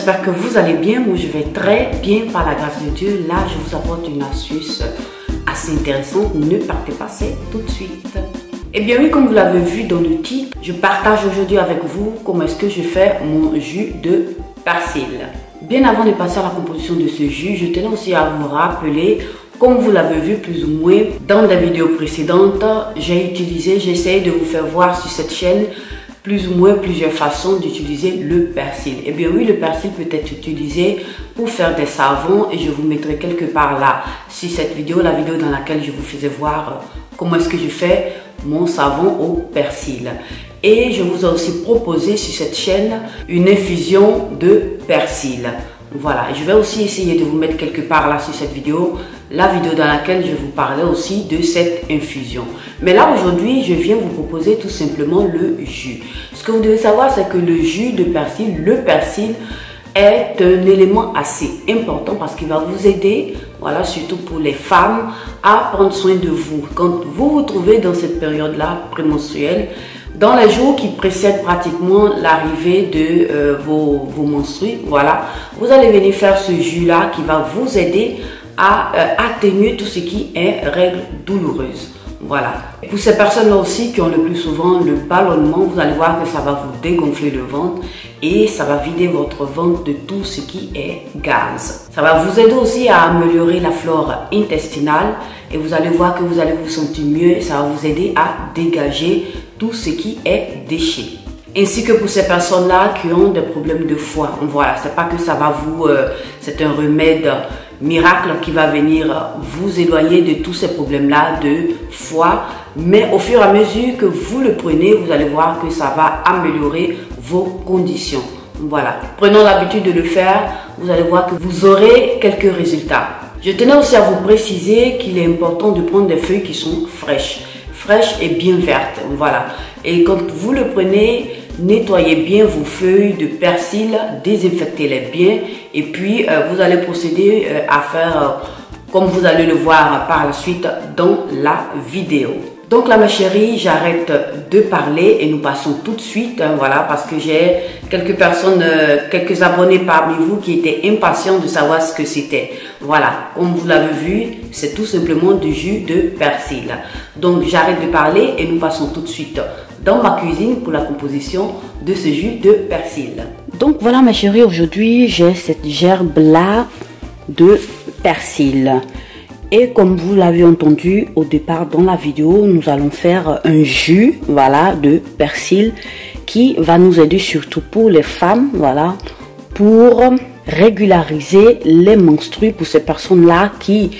j'espère que vous allez bien. Moi, je vais très bien par la grâce de Dieu. Là, je vous apporte une astuce assez intéressante. Ne partez pas, c'est tout de suite. Eh bien oui, comme vous l'avez vu dans le titre, je partage aujourd'hui avec vous comment est-ce que je fais mon jus de persil. Bien avant de passer à la composition de ce jus, je tenais aussi à vous rappeler, comme vous l'avez vu plus ou moins dans des vidéos précédentes, j'ai essayé de vous faire voir sur cette chaîne plus ou moins plusieurs façons d'utiliser le persil. Eh bien oui, le persil peut être utilisé pour faire des savons et je vous mettrai quelque part là, sur cette vidéo, la vidéo dans laquelle je vous faisais voir comment est-ce que je fais mon savon au persil. Et je vous ai aussi proposé sur cette chaîne une infusion de persil. Voilà, je vais aussi essayer de vous mettre quelque part là sur cette vidéo, la vidéo dans laquelle je vous parlais aussi de cette infusion. Mais là aujourd'hui, je viens vous proposer tout simplement le jus. Ce que vous devez savoir, c'est que le jus de persil, le persil est un élément assez important parce qu'il va vous aider, voilà, surtout pour les femmes, à prendre soin de vous. Quand vous vous trouvez dans cette période-là prémenstruelle, dans les jours qui précèdent pratiquement l'arrivée de vos menstrues, voilà, vous allez venir faire ce jus-là qui va vous aider à atténuer tout ce qui est règles douloureuses. Voilà. Pour ces personnes-là aussi qui ont le plus souvent le ballonnement, vous allez voir que ça va vous dégonfler le ventre et ça va vider votre ventre de tout ce qui est gaz. Ça va vous aider aussi à améliorer la flore intestinale et vous allez voir que vous allez vous sentir mieux et ça va vous aider à dégager tout ce qui est déchets. Ainsi que pour ces personnes-là qui ont des problèmes de foie. Voilà, c'est pas que ça va vous... c'est un remède miracle qui va venir vous éloigner de tous ces problèmes-là de foie. Mais au fur et à mesure que vous le prenez, vous allez voir que ça va améliorer vos conditions. Voilà, prenons l'habitude de le faire. Vous allez voir que vous aurez quelques résultats. Je tenais aussi à vous préciser qu'il est important de prendre des feuilles qui sont fraîches et bien vertes. Voilà. Et quand vous le prenez, nettoyez bien vos feuilles de persil, désinfectez-les bien et puis vous allez procéder à faire comme vous allez le voir par la suite dans la vidéo. Donc là, ma chérie, j'arrête de parler et nous passons tout de suite, voilà, parce que j'ai quelques personnes, quelques abonnés parmi vous qui étaient impatients de savoir ce que c'était. Voilà, comme vous l'avez vu, c'est tout simplement du jus de persil. Donc j'arrête de parler et nous passons tout de suite dans ma cuisine pour la composition de ce jus de persil. Donc voilà, ma chérie, aujourd'hui j'ai cette gerbe là de persil. Et comme vous l'avez entendu au départ dans la vidéo, nous allons faire un jus, voilà, de persil qui va nous aider surtout pour les femmes, voilà, pour régulariser les menstrues pour ces personnes-là qui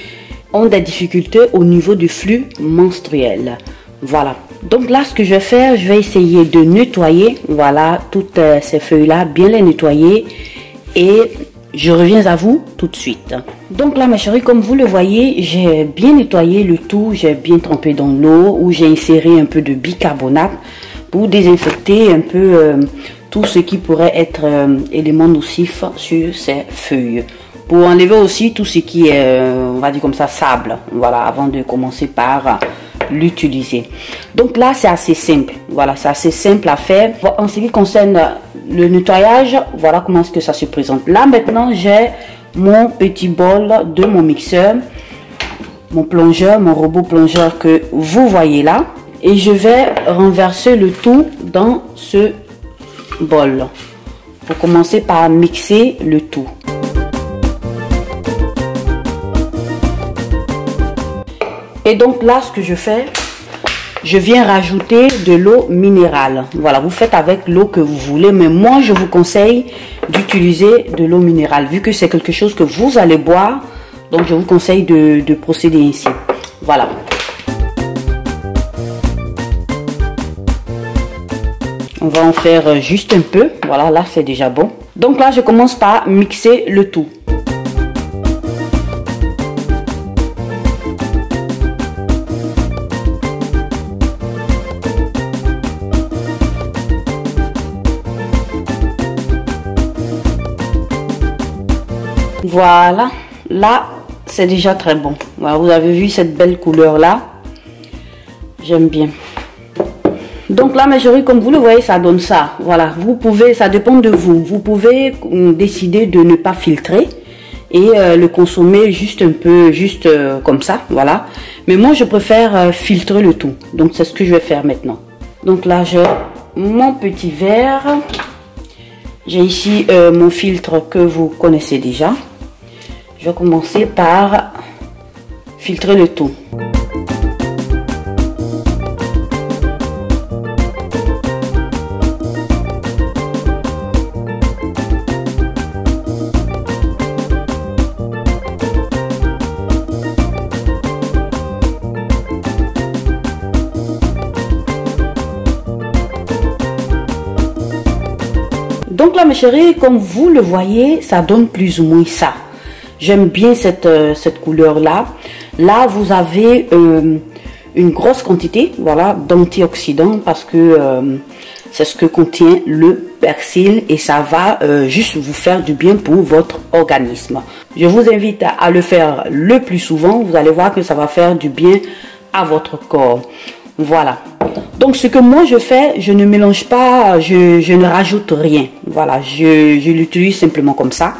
ont des difficultés au niveau du flux menstruel. Voilà. Donc là, ce que je vais faire, je vais essayer de nettoyer, voilà, toutes ces feuilles-là, bien les nettoyer et je reviens à vous tout de suite. Donc là, ma chérie, comme vous le voyez, j'ai bien nettoyé le tout. J'ai bien trempé dans l'eau où j'ai inséré un peu de bicarbonate pour désinfecter un peu tout ce qui pourrait être élément nocif sur ces feuilles. Pour enlever aussi tout ce qui est, on va dire comme ça, sable. Voilà, avant de commencer par l'utiliser. Donc là, c'est assez simple. Voilà, c'est assez simple à faire. En ce qui concerne le nettoyage, voilà comment est-ce que ça se présente. Là, maintenant, j'ai mon petit bol de mon mixeur, mon plongeur, mon robot plongeur que vous voyez là. Et je vais renverser le tout dans ce bol. Pour commencer par mixer le tout. Et donc là, ce que je fais, je viens rajouter de l'eau minérale. Voilà, vous faites avec l'eau que vous voulez, mais moi, je vous conseille d'utiliser de l'eau minérale, vu que c'est quelque chose que vous allez boire. Donc, je vous conseille de procéder ainsi. Voilà. On va en faire juste un peu. Voilà, là, c'est déjà bon. Donc là, je commence par mixer le tout. Voilà, là c'est déjà très bon. Voilà, vous avez vu cette belle couleur là, j'aime bien. Donc là, mes chéris, comme vous le voyez, ça donne ça. Voilà, vous pouvez, ça dépend de vous. Vous pouvez décider de ne pas filtrer et le consommer juste un peu, comme ça, voilà. Mais moi, je préfère filtrer le tout. Donc, c'est ce que je vais faire maintenant. Donc là, j'ai mon petit verre. J'ai ici mon filtre que vous connaissez déjà. Je vais commencer par filtrer le tout. Donc là, mes chéris, comme vous le voyez, ça donne plus ou moins ça. J'aime bien cette couleur-là. Là, vous avez une grosse quantité, voilà, d'antioxydants parce que c'est ce que contient le persil et ça va juste vous faire du bien pour votre organisme. Je vous invite à le faire le plus souvent. Vous allez voir que ça va faire du bien à votre corps. Voilà. Donc, ce que moi je fais, je ne mélange pas, je ne rajoute rien. Voilà, je l'utilise simplement comme ça.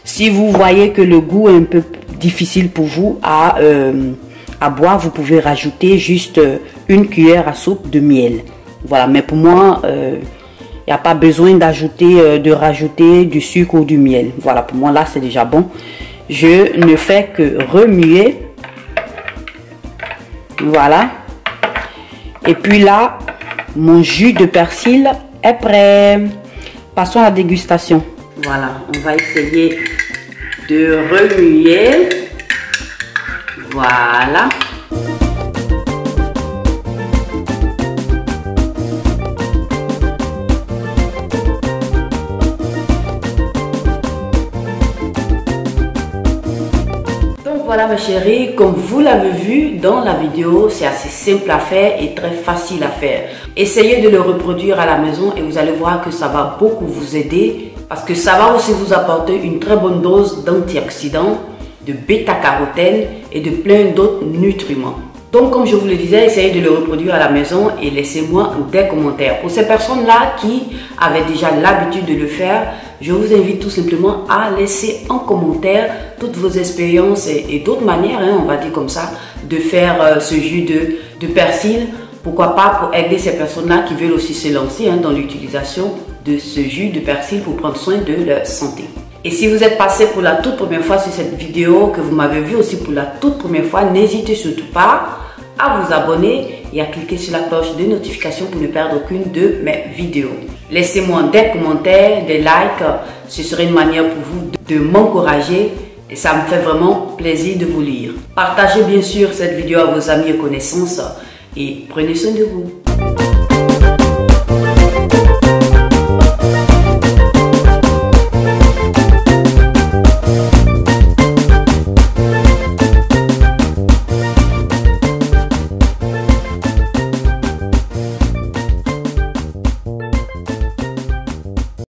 Si vous voyez que le goût est un peu difficile pour vous à boire, vous pouvez rajouter juste une cuillère à soupe de miel. Voilà, mais pour moi, il n'y a pas besoin de rajouter du sucre ou du miel. Voilà, pour moi là, c'est déjà bon. Je ne fais que remuer. Voilà. Et puis là, mon jus de persil est prêt. Passons à la dégustation. Voilà, on va essayer de remuer. Voilà. Voilà mes chéris, comme vous l'avez vu dans la vidéo, c'est assez simple à faire et très facile à faire. Essayez de le reproduire à la maison et vous allez voir que ça va beaucoup vous aider parce que ça va aussi vous apporter une très bonne dose d'antioxydants, de bêta-carotène et de plein d'autres nutriments. Donc comme je vous le disais, essayez de le reproduire à la maison et laissez-moi des commentaires. Pour ces personnes-là qui avaient déjà l'habitude de le faire, je vous invite tout simplement à laisser en commentaire toutes vos expériences et d'autres manières, hein, on va dire comme ça, de faire ce jus de persil. Pourquoi pas pour aider ces personnes-là qui veulent aussi se lancer dans l'utilisation de ce jus de persil pour prendre soin de leur santé. Et si vous êtes passé pour la toute première fois sur cette vidéo, que vous m'avez vu aussi pour la toute première fois, n'hésitez surtout pas à vous abonner et à cliquer sur la cloche de notification pour ne perdre aucune de mes vidéos. Laissez-moi des commentaires, des likes, ce serait une manière pour vous de m'encourager et ça me fait vraiment plaisir de vous lire. Partagez bien sûr cette vidéo à vos amis et connaissances et prenez soin de vous.